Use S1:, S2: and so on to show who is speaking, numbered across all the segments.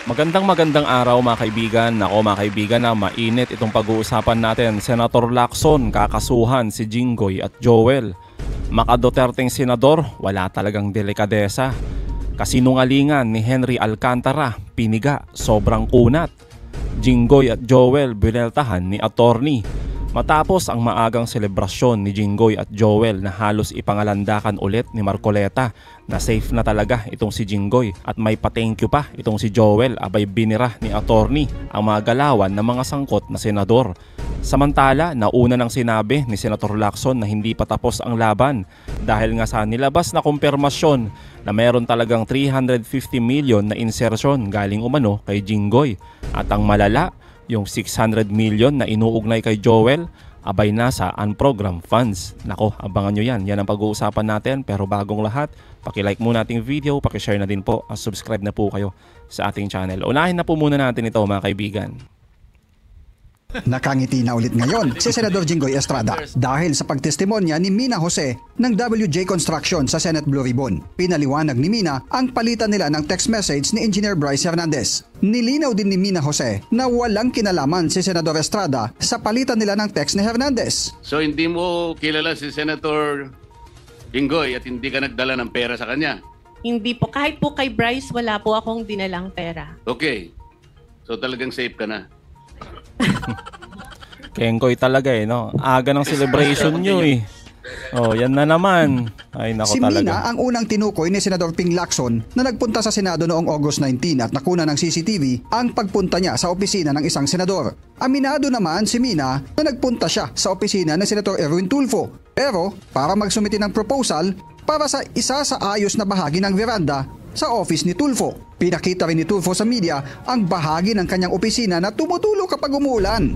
S1: Magandang araw mga kaibigan. Nako mga kaibigan, na mainit itong pag-uusapan natin. Senator Lacson, kakasuhan si Jinggoy at Joel. Maka-Duterteng senador, wala talagang delikadesa. Kasinungalingan ni Henry Alcantara, piniga, sobrang kunat. Jinggoy at Joel, bineltahan ni attorney. Matapos ang maagang selebrasyon ni Jinggoy at Joel na halos ipangalandakan ulit ni Marcoleta na safe na talaga itong si Jinggoy at may pa-thank you pa itong si Joel, abay binira ni attorney ang mga galawan ng mga sangkot na senador. Samantala, nauna nang sinabi ni Senator Lacson na hindi pa tapos ang laban dahil nga sa nilabas na kumpirmasyon na meron talagang 350 million na insertion galing umano kay Jinggoy. At ang malala, yung 600 million na inuugnay kay Joel, abay nasa unprogrammed funds. Nako, abangan nyo yan. Yan ang pag-uusapan natin. Pero bagong lahat, paki-like muna ating video, paki-share na din po at subscribe na po kayo sa ating channel. Unahin na po muna natin ito mga kaibigan.
S2: Nakangiti na ulit ngayon si Senador Jinggoy Estrada dahil sa pagtestimonya ni Mina Jose ng WJ Construction sa Senate Blue Ribbon. Pinaliwanag ni Mina ang palitan nila ng text message ni Engineer Bryce Hernandez. Nilinaw din ni Mina Jose na walang kinalaman si Senador Estrada sa palitan nila ng text ni Hernandez.
S3: So hindi mo kilala si Senator Jinggoy at hindi ka nagdala ng pera sa kanya?
S4: Hindi po. Kahit po kay Bryce, wala po akong dinalang pera.
S3: Okay. So talagang safe ka na?
S1: Kengkoy talaga no? Aga ng celebration nyo eh. Oh, yan na naman. Ay nako
S2: Si
S1: talaga.
S2: Mina ang unang tinukoy ni Senador Ping Lacson na nagpunta sa Senado noong August 19 at nakuna ng CCTV ang pagpunta niya sa opisina ng isang senador. Aminado naman si Mina na nagpunta siya sa opisina ni Senator Erwin Tulfo, pero para magsumiti ng proposal para sa isa sa ayos na bahagi ng veranda sa office ni Tulfo. Pinakita rin ni Tulfo sa media ang bahagi ng kanyang opisina na tumutulo kapag umuulan.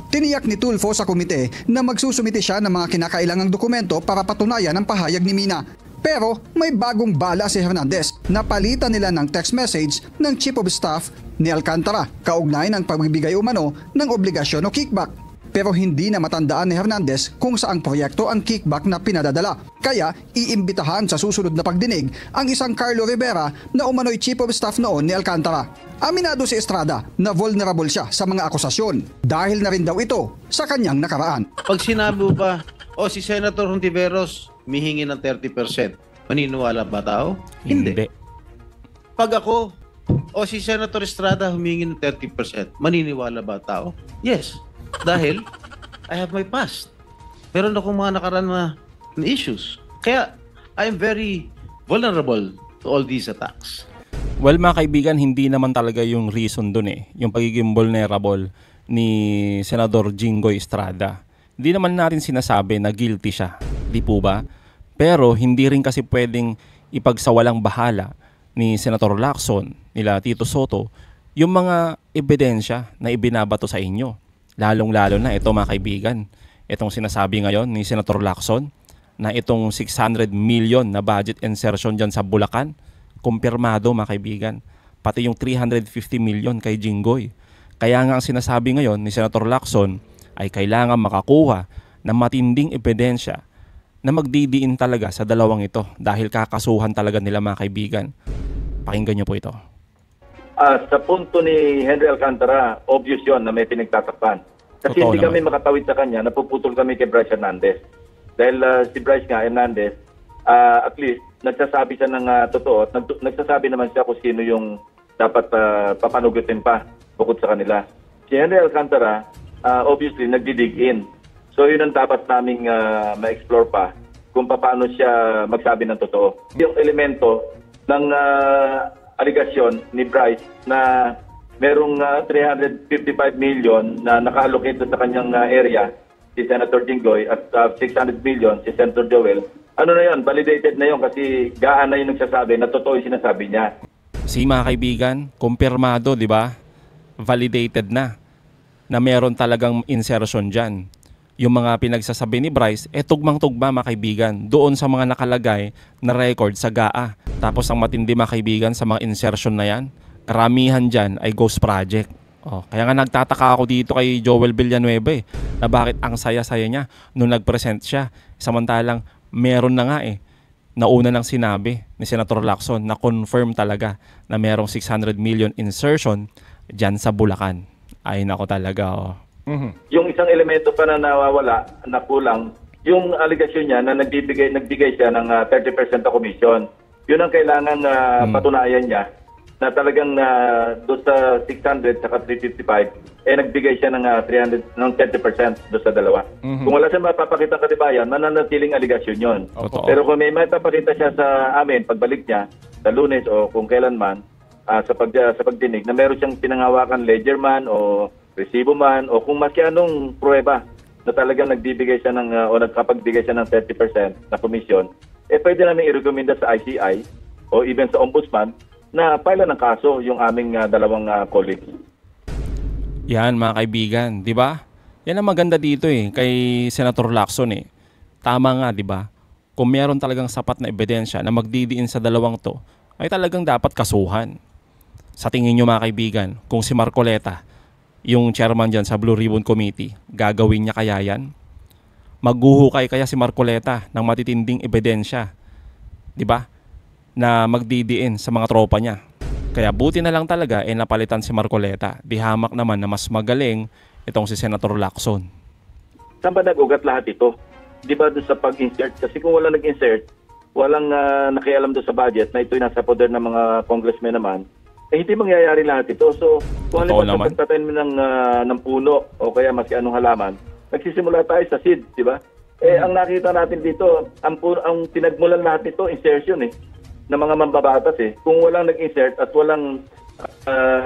S2: Tiniyak ni Tulfo sa komite na magsusumite siya ng mga kinakailangang dokumento para patunayan ang pahayag ni Mina. Pero may bagong bala si Hernandez na palitan nila ng text message ng Chief of Staff ni Alcantara kaugnay ng pagbibigay umano ng obligasyon o kickback. Pero hindi na matandaan ni Hernandez kung saang proyekto ang kickback na pinadadala. Kaya iimbitahan sa susunod na pagdinig ang isang Carlo Rivera na umano'y Chief of Staff noon ni Alcantara. Aminado si Estrada na vulnerable siya sa mga akusasyon dahil na rin daw ito sa kanyang nakaraan.
S5: Pag sinabi mo ba, si Senator Hontiveros mihingi ng 30%, maniniwala ba tao? Hindi. Pag ako, si Senator Estrada humingi ng 30%, maniniwala ba tao? Yes. Dahil I have my past. Meron akong mga nakaraan na issues. Kaya I am very vulnerable to all these attacks.
S1: Well mga kaibigan, hindi naman talaga yung reason dun eh. Yung pagiging vulnerable ni Senador Jinggoy Estrada. Hindi naman natin sinasabi na guilty siya. Di po ba? Pero hindi rin kasi pwedeng ipagsawalang bahala ni Senator Lacson, nila Tito Soto, yung mga ebidensya na ibinabato sa inyo. Lalong-lalo na ito mga kaibigan. Itong sinasabi ngayon ni Senator Lacson na itong 600 million na budget insertion dyan sa Bulacan, kumpirmado mga kaibigan. Pati yung 350 million kay Jinggoy. Kaya nga ang sinasabi ngayon ni Senator Lacson ay kailangan makakuha ng matinding ebidensya na magdidiin talaga sa dalawang ito dahil kakasuhan talaga nila mga kaibigan. Pakinggan nyo po ito.
S6: Sa punto ni Henry Alcantara, obvious yon na may pinagtatakpan. Kasi
S1: Totoo
S6: hindi
S1: naman.
S6: kami makatawid sa kanya, napuputol kami kay Bryce Hernandez. Dahil si Bryce nga, Hernandez, at least, nagsasabi siya ng totoo at nagsasabi naman siya kung sino yung dapat papanugutin pa bukod sa kanila. Si Henry Alcantara, obviously, nagdidig in. So yun ang dapat naming ma-explore pa kung paano siya magsabi ng totoo. Yung elemento ng aligasyon ni Bryce na merong 355 million na naka-allocate sa kanyang area si Senator Jinggoy at 600 million si Senator Joel. Ano na yun? Validated na yun kasi gaan na yun nagsasabi na totoo yung sinasabi niya.
S1: Si mga kaibigan, kumpirmado, di ba? Validated na meron talagang insertion dyan. Yung mga pinagsasabi ni Bryce, tugmang-tugma mga kaibigan doon sa mga nakalagay na record sa GAA. Tapos ang matindi mga kaibigan sa mga insertion na yan, karamihan dyan ay ghost project. Kaya nga nagtataka ako dito kay Joel Villanueva na bakit ang saya-saya niya nung nag-present siya. Samantalang meron na nga nauna nang sinabi ni Senator Lacson na confirm talaga na merong 600 million insertion dyan sa Bulacan. Ay nako talaga. Oh.
S6: Yung isang elemento pa na nawawala, na kulang, yung allegation niya na nagbigay siya ng 30% na commission. Yun ang kailangan patunayan niya na talagang doon sa 600 saka 355, nagbigay siya ng 30% doon sa dalawa. Kung wala siya mapapakita katibayan, mananatiling aligasyon yun. Pero kung may mapapakita siya sa amin, pagbalik niya sa Lunes o kung kailanman, sa pagdinig, na meron siyang pinanghawakan ledger man o resibo man o kung maski anong pruweba na talagang nagbibigay siya o nagkapagbigay siya ng 30% na komisyon, pwede namin i-recommenda sa ICI o even sa Ombudsman na pila ng kaso yung aming dalawang colleagues.
S1: Yan mga kaibigan, di ba? Yan ang maganda dito kay Senator Lacson Tama nga, di ba? Kung meron talagang sapat na ebidensya na magdidiin sa dalawang to, ay talagang dapat kasuhan. Sa tingin nyo mga kaibigan, kung si Marcoleta, yung chairman dyan sa Blue Ribbon Committee, gagawin niya kaya yan? Maghuhukay kaya si Marcoleta ng matitinding ebidensya, di ba? Na magdidiin sa mga tropa niya. Kaya buti na lang talaga napalitan si Marcoleta. Di hamak naman na mas magaling itong si Senator Lacson.
S6: Saan ba nag-ugat lahat ito? Di ba doon sa pag-insert? Kasi kung wala nag-insert, walang nakialam doon sa budget na ito'y nasa poder ng mga congressmen naman, hindi mangyayari lahat ito. So, kung halimbawa sa pagtatanim ng puno o kaya maski anong halaman, nagsisimula tayo sa seed, di ba? Ang nakita natin dito, ang pinagmulan lahat nito, insertion ng mga mambabatas Kung walang nag-insert at walang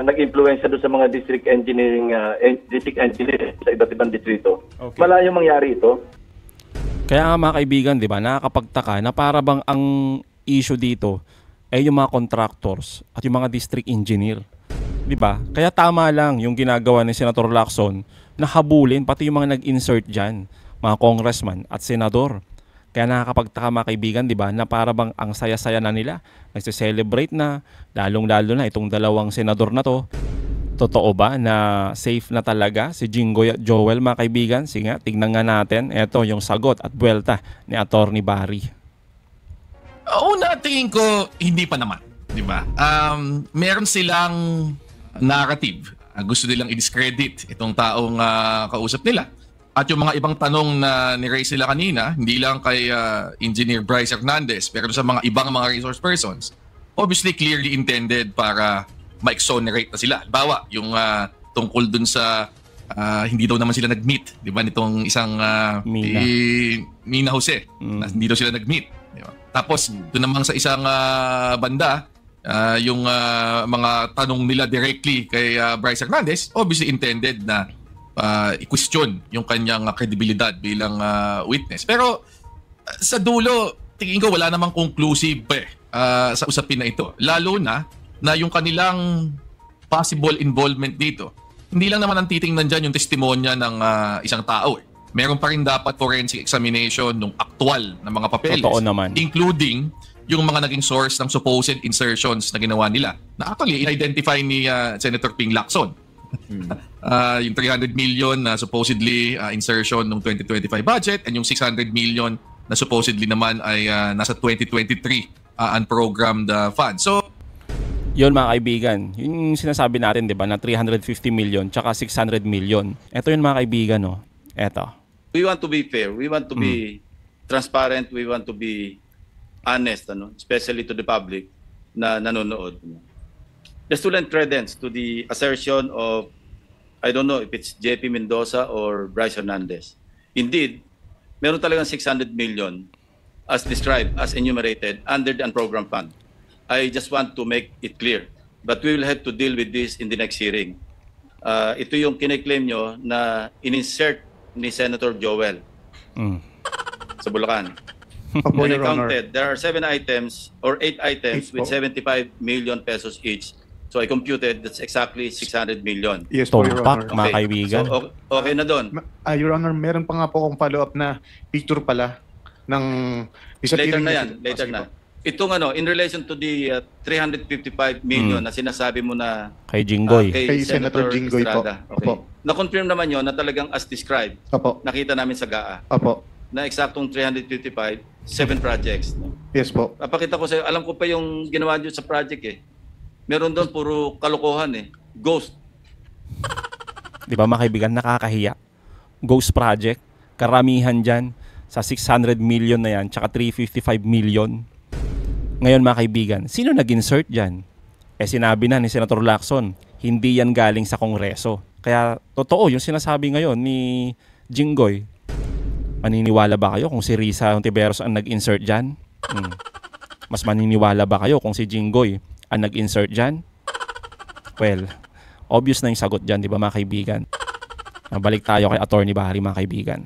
S6: nag-influensya doon sa mga district engineer sa iba't ibang distrito, malayo mangyari ito.
S1: Kaya nga mga kaibigan, di ba, nakakapagtaka na para bang ang issue dito ay yung mga contractors at yung mga district engineer. Di ba? Kaya tama lang yung ginagawa ni Senator Lacson na habulin pati yung mga nag-insert dyan, mga congressman at senador. Kaya nakakapagtaka mga kaibigan, di ba, na para bang ang saya-saya na nila, nagse-celebrate na, lalong-lalo na itong dalawang senador na to. Totoo ba na safe na talaga si Jinggoy at Joel mga kaibigan? Sige nga, tignan nga natin. Ito yung sagot at buwelta ni Attorney Barry.
S7: Una, tingin ko, hindi pa naman. Di ba? Meron silang narrative. Gusto nilang i-discredit itong taong kausap nila. At yung mga ibang tanong na ni-raise sila kanina, hindi lang kay Engineer Bryce Hernandez, pero sa mga ibang mga resource persons, obviously clearly intended para ma-exonerate na sila. Halimbawa, yung tungkol dun sa hindi daw naman sila nag-meet, di ba, nitong isang Mina Jose, na hindi daw sila nag-meet. Di ba? Tapos, doon naman sa isang banda, yung mga tanong nila directly kay Bryce Hernandez, obviously intended na i-question yung kanyang kredibilidad bilang witness. Pero sa dulo, tingin ko wala namang conclusive sa usapin na ito. Lalo na yung kanilang possible involvement dito. Hindi lang naman ang titingnan dyan yung testimonya ng isang tao. Meron pa rin dapat forensic examination ng aktual na mga papeles.
S1: Totoo naman. Including
S7: yung mga naging source ng supposed insertions na ginawa nila. Na actually, in-identify ni Senator Ping Lacson. Yung 300 million na supposedly insertion ng 2025 budget and yung 600 million na supposedly naman ay nasa 2023 unprogrammed fund. So,
S1: yun mga kaibigan, yung sinasabi natin, di ba, na 350 million tsaka 600 million. Ito yun mga kaibigan, no? Ito.
S8: We want to be fair. We want to be transparent. We want to be honest, especially to the public na nanonood. Just to lend credence to the assertion of, I don't know if it's JP Mendoza or Bryce Hernandez. Indeed, meron talagang 600 million as described, as enumerated under the unprogrammed fund. I just want to make it clear. But we will have to deal with this in the next hearing. Ito yung kiniklaim nyo na in-insert ni Senator Joel sa Bulacan. When I counted, there are 7 items or 8 items with 75 million pesos each. So I computed that's exactly 600 million.
S9: Yes po, Your Honor.
S1: Mga kaibigan.
S8: So, okay na doon.
S9: Your Honor, meron pa nga po akong follow-up na picture pala ng...
S8: Later na yan. Later na. Itong in relation to the 355 million na sinasabi mo na...
S1: Kay Jinggoy.
S9: Kay Senator Jinggoy po.
S8: Okay. Na-confirm naman yon na talagang as described.
S9: Opo.
S8: Nakita namin sa GAA.
S9: Opo.
S8: na eksaktong 355, 7 projects. No?
S9: Yes po.
S8: Papakita ko sa'yo, alam ko pa yung ginawa nyo sa project eh. Meron doon puro kalokohan eh. Ghost.
S1: Di ba mga kaibigan, nakakahiya. Ghost project, karamihan dyan sa 600 million na yan, tsaka 355 million. Ngayon mga kaibigan, sino nag-insert dyan? Sinabi na ni Senator Lacson, hindi yan galing sa Kongreso. Kaya totoo yung sinasabi ngayon ni Jinggoy. Maniniwala ba kayo kung si Risa Hontiveros ang nag-insert dyan? Mas maniniwala ba kayo kung si Jinggoy ang nag-insert dyan? Well, obvious na yung sagot dyan, di ba mga kaibigan? Balik tayo kay Attorney Barry mga kaibigan.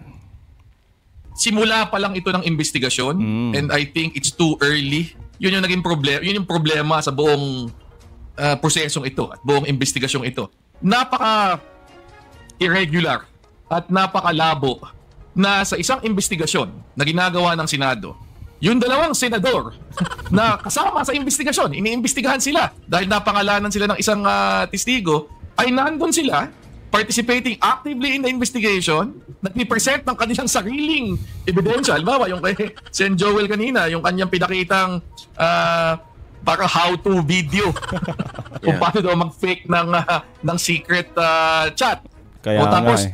S7: Simula pa lang ito ng investigasyon and I think it's too early. Yun yung naging problema, yun yung problema sa buong prosesong ito at buong investigasyong ito. Napaka irregular at napakalabo na sa isang investigasyon na ginagawa ng Senado, yung dalawang senador na kasama sa investigasyon, iniimbestigahan sila dahil napangalanan sila ng isang testigo, ay nandun sila participating actively in the investigation, nagpi-present ng kanilang sariling ebidensya. Halimbawa, yung kay Sen Joel kanina, yung kanyang pinakitang para how-to video kung paano daw mag-fake ng secret chat.
S1: Kaya
S7: tapos,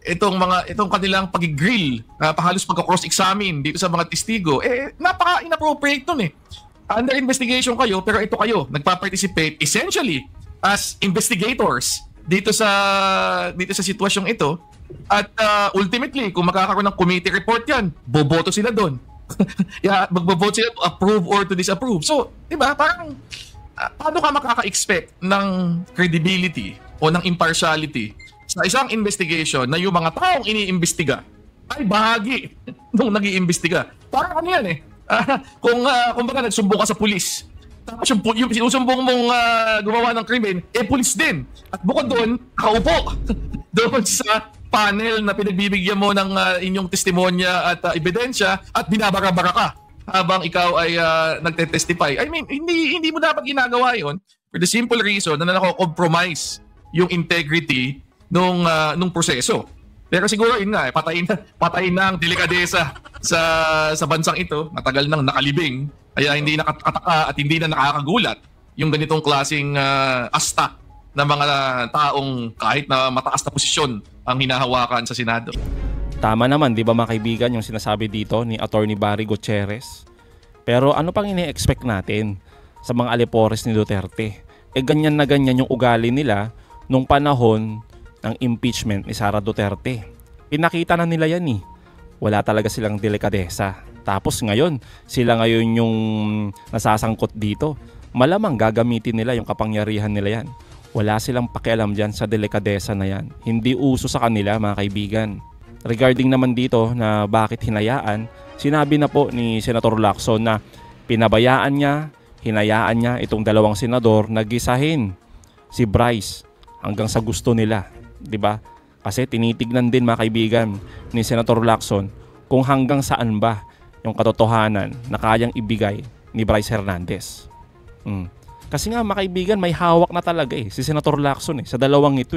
S7: itong kanilang pag-grill, halos pagka-cross-examine dito sa mga testigo, napaka-inappropriate nun eh. Under investigation kayo, pero ito kayo, nagpa-participate essentially as investigators dito sa sitwasyong ito. At ultimately, kung makakaroon ng committee report yan, boboto sila doon. Magboboto sila to approve or to disapprove. So, di ba, parang paano ka makaka-expect ng credibility o ng impartiality sa isang investigation na yung mga taong iniimbestiga ay bahagi nung nag-iimbestiga? Parang ano yan eh. Kung baka nagsumbong ka sa pulis, tapos yung sinusumbong mong gumawa ng krimen, pulis din. At bukod doon, nakaupo doon sa panel na pinagbibigyan mo ng inyong testimonya at ebidensya at binabara-bara ka habang ikaw ay nagte-testify. I mean, hindi mo dapat ginagawa yon for the simple reason na nako-compromise yung integrity nung proseso. Pero siguro yun nga, patay na ang delikadesa sa bansang ito. Matagal nang nakalibing, kaya hindi nakataka at hindi na nakakagulat yung ganitong klaseng asta ng mga taong kahit na mataas na posisyon ang hinahawakan sa Senado.
S1: Tama naman, di ba mga kaibigan, yung sinasabi dito ni Attorney Barry Gutierrez. Pero ano pang ini-expect natin sa mga alipores ni Duterte? Ganyan na ganyan yung ugali nila nung panahon ng impeachment ni Sara Duterte. Pinakita na nila yan eh. Wala talaga silang delikadesa. Tapos ngayon, sila ngayon yung nasasangkot dito. Malamang gagamitin nila yung kapangyarihan nila yan. Wala silang pakialam dyan sa delikadesa na yan. Hindi uso sa kanila mga kaibigan. Regarding naman dito na bakit hinayaan, sinabi na po ni Senator Lacson na pinabayaan niya, hinayaan niya itong dalawang senador na gisahin si Bryce hanggang sa gusto nila. Diba? Kasi tinitignan din mga kaibigan ni Senator Lacson kung hanggang saan ba yung katotohanan na kayang ibigay ni Bryce Hernandez. Kasi nga mga kaibigan, may hawak na talaga si Senator Lacson sa dalawang ito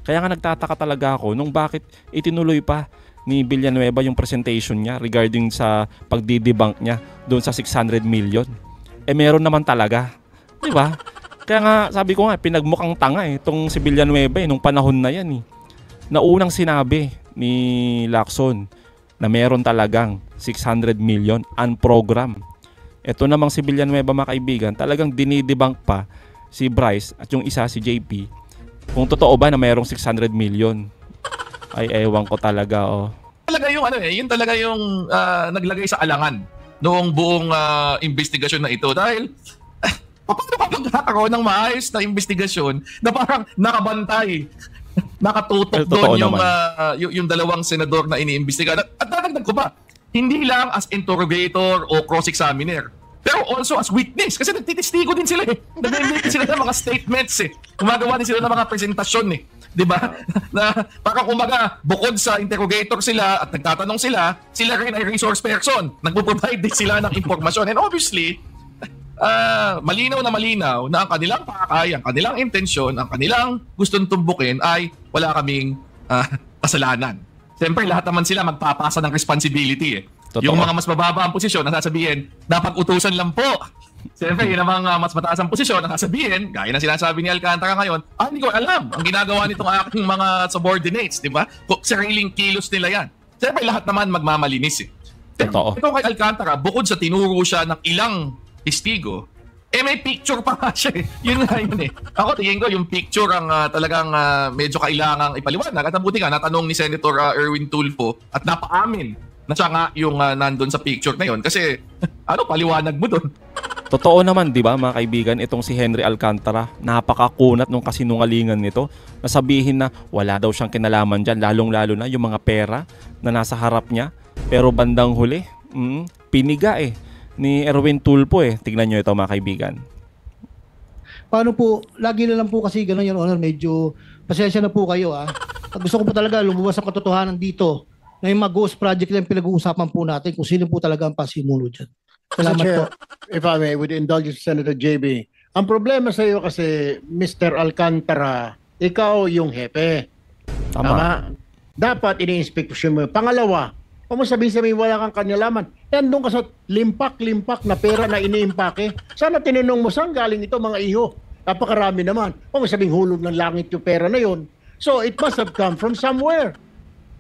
S1: Kaya nga nagtataka talaga ako nung bakit itinuloy pa ni Villanueva yung presentation niya regarding sa pagdidebunk niya doon sa 600 million. Meron naman talaga. Di ba? Kaya nga sabi ko nga, pinagmukhang tanga itong si Villanueva nung panahon na yan Na unang sinabi ni Lacson na meron talagang 600 million unprogrammed. Ito namang si Villanueva mga kaibigan, talagang dinidebunk pa si Bryce at yung isa si JP kung totoo ba na mayroong 600 million. Ay ewan ko talaga
S7: Talaga yung yun talaga yung naglagay sa alangan noong buong investigasyon na ito dahil paano ka magkakaroon ng maayos na investigasyon na parang nakabantay, nakatutok doon yung dalawang senador na iniimbestiga. At dadagdag ko pa, hindi lang as interrogator o cross-examiner, pero also as witness. Kasi nagtitestigo din sila Nag-make sila ng mga statements Gumagawa din sila ng mga presentasyon Di ba? Na parang kumaga, bukod sa interrogator sila at nagtatanong sila rin ay resource person. Nagpo-provide din sila ng impormasyon. And obviously, malinaw na ang kanilang pakakaya, ang kanilang intensyon, ang kanilang gustong tumbukin ay wala kaming kasalanan Siyempre, lahat naman sila magpapasa ng responsibility eh.
S1: Totoo.
S7: Yung mga mas mababa ang posisyon, nasasabihin, dapat utusan lang po. Siyempre, yung mga mas mataas ang posisyon, nasasabihin, gaya ng sinasabi ni Alcantara ngayon, hindi ko alam ang ginagawa nitong aking mga subordinates, di ba? Sariling kilos nila yan. Siyempre, lahat naman magmamalinis eh.
S1: Totoo.
S7: Ito kay Alcantara, bukod sa tinuro siya ng ilang testigo, may picture pa nga siya eh. Yun nga yun eh. Ako tingin ko yung picture ang talagang medyo kailangang ipaliwanag. At ang buti nga, natanong ni Senator Erwin Tulfo at napaamin na siya nga yung nandun sa picture na yun. Kasi paliwanag mo dun.
S1: Totoo naman, di ba mga kaibigan, itong si Henry Alcantara, napakakunat nung kasinungalingan nito. Nasabihin na wala daw siyang kinalaman dyan, lalong-lalo na yung mga pera na nasa harap niya. Pero bandang huli, piniga ni Erwin Tulfo Tignan nyo ito mga kaibigan.
S10: Paano po, lagi na lang po kasi gano'n, Your Honor, medyo pasensya na po kayo Gusto ko po talaga lumabas ang katotohanan dito na yung mga ghost project lang pinag-uusapan po natin kung sino po talaga ang pasimulo dyan. Salamat po.
S11: If I may, with the indulgence of Senator JB, ang problema sa iyo kasi, Mr. Alcantara, ikaw yung hepe. Tama? Dapat ini-inspeksyon mo. Pangalawa, kung mo sabihin wala kang kanalaman, yan doon ka sa limpak-limpak na pera na iniimpake. Sana tinanong mo saan galing ito mga iho. Napakarami naman. Kung mo sabihin hulog ng langit yung pera na yon. So it must have come from somewhere.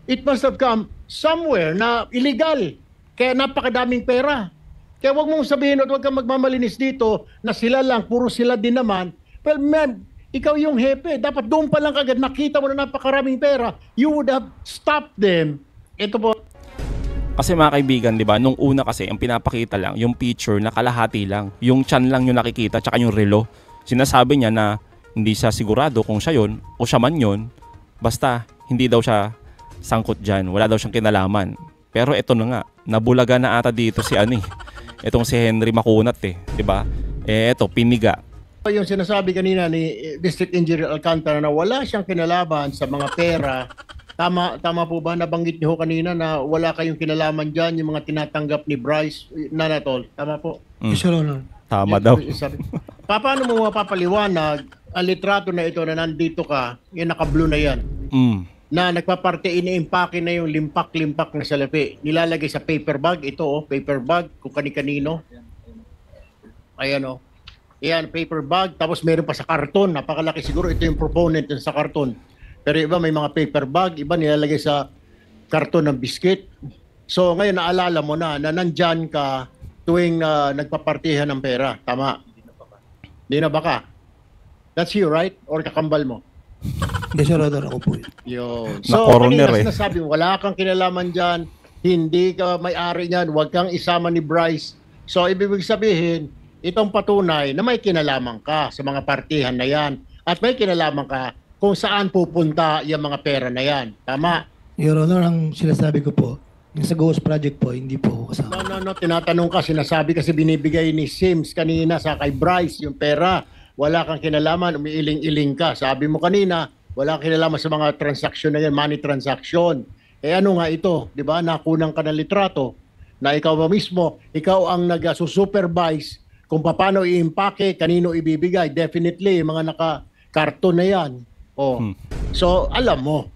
S11: It must have come somewhere na illegal. Kaya napakadaming pera. Kaya wag mong sabihin at wag kang magmamalinis dito na sila lang, puro sila din naman. Well, man, ikaw yung hepe. Dapat doon pa lang kagad nakita mo na napakaraming pera. You would have stopped them. Ito po.
S1: Kasi mga kaibigan, di ba, nung una kasi, ang pinapakita lang, yung picture na kalahati lang. Yung tiyan lang yung nakikita, tsaka yung relo. Sinasabi niya na hindi siya sigurado kung siya yun o siya man yun. Basta, hindi daw siya sangkot dyan. Wala daw siyang kinalaman. Pero ito na nga, nabulaga na ata dito si itong si Henry Makunat di ba? Ito, piniga.
S11: Yung sinasabi kanina ni District Engineer Alcantara na wala siyang kinalaman sa mga pera. Tama po ba? Nabanggit niyo kanina na wala kayong kinalaman dyan, yung mga tinatanggap ni Bryce Nanatol. Tama po?
S10: Yes, Your Honor.
S1: Tama daw.
S11: Paano mo mapapaliwanag ang litrato na ito na nandito ka, yung naka-blue na yan, na nagpaparte, ini-impake na yung limpak-limpak na salapi. Nilalagay sa paper bag. Ito, paper bag, kung kani-kanino. Ayan, Ayan, paper bag. Tapos meron pa sa karton. Napakalaki siguro. Ito yung proponent sa karton. Pero iba may mga paper bag, iba nilalagay sa karton ng biscuit. So ngayon naalala mo na nandyan ka tuwing nagpapartihan ng pera. Tama? Hindi na ba ka? That's you, right? Or kakambal mo?
S10: Yes, Your Honor, ako po
S11: yun. So kanina sinasabi mo, wala kang kinalaman dyan, hindi ka may-ari niyan, huwag kang isama ni Bryce. So ibig sabihin, itong patunay na may kinalaman ka sa mga partihan na yan at may kinalaman ka kung saan pupunta yung mga pera na yan. Tama?
S10: Your Honor, ang sinasabi ko po, yung sa Ghost Project po, hindi po ako kasama.
S11: No. Tinatanong ka, sinasabi kasi binibigay ni Sims kanina sa kay Bryce yung pera. Wala kang kinalaman, umiiling-iling ka. Sabi mo kanina, wala kang kinalaman sa mga transaksyon na yan, money transaction. Ano nga ito? Di ba? Nakunang ka ng litrato na ikaw ba mismo, ikaw ang nag-supervise kung paano i-impake, kanino ibibigay. Definitely, mga naka-karton na yan. So, alam mo.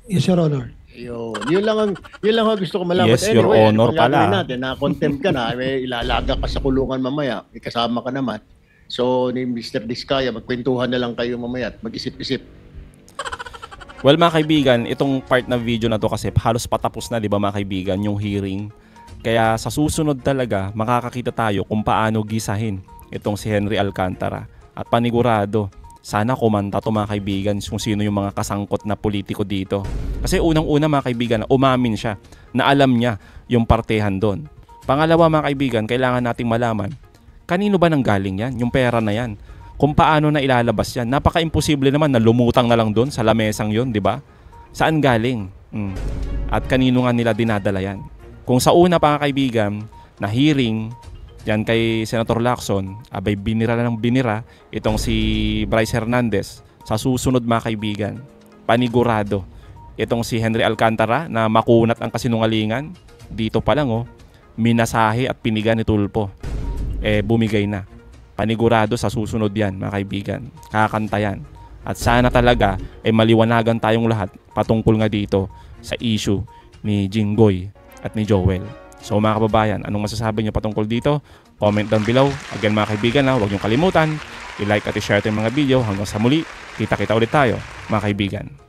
S10: Yes, Your Honor.
S11: Yun lang ang gusto ko malaman.
S1: Yes, Your Honor pala.
S11: Natin, na-contempt ka na, may ilalaga ka sa kulungan mamaya, may kasama ka naman. So, ni Mr. Diskaya, magkwentuhan na lang kayo mamaya at mag-isip-isip.
S1: Well, mga kaibigan, itong part na video na to kasi halos patapos na, di ba mga kaibigan, yung hearing. Kaya sa susunod talaga, makakakita tayo kung paano gisahin itong si Henry Alcantara. At panigurado, sana kumanta to mga kaibigan kung sino yung mga kasangkot na politiko dito. Kasi unang-una mga kaibigan, umamin siya na alam niya yung partehan doon. Pangalawa mga kaibigan, kailangan nating malaman, kanino ba nang galing yan? Yung pera na yan. Kung paano na ilalabas yan. Napaka-imposible naman na lumutang na lang doon sa lamesang yon, di ba? Saan galing? At kanino nga nila dinadala yan? Kung sa una pa mga kaibigan, na hearing, yan kay Senator Lacson, abay binira na ng binira itong si Bryce Hernandez. Sa susunod mga kaibigan, panigurado itong si Henry Alcantara na makunat ang kasinungalingan, dito pa lang minasahe at piniga ni Tulfo. Bumigay na. Panigurado sa susunod yan mga kaibigan. Kakanta yan. At sana talaga ay maliwanagan tayong lahat patungkol nga dito sa issue ni Jinggoy at ni Joel. So mga kababayan, anong masasabi niyo patungkol dito? Comment down below. Again mga kaibigan, huwag niyong kalimutan i-like at i-share itong mga video. Hanggang sa muli, kita-kita ulit tayo mga kaibigan.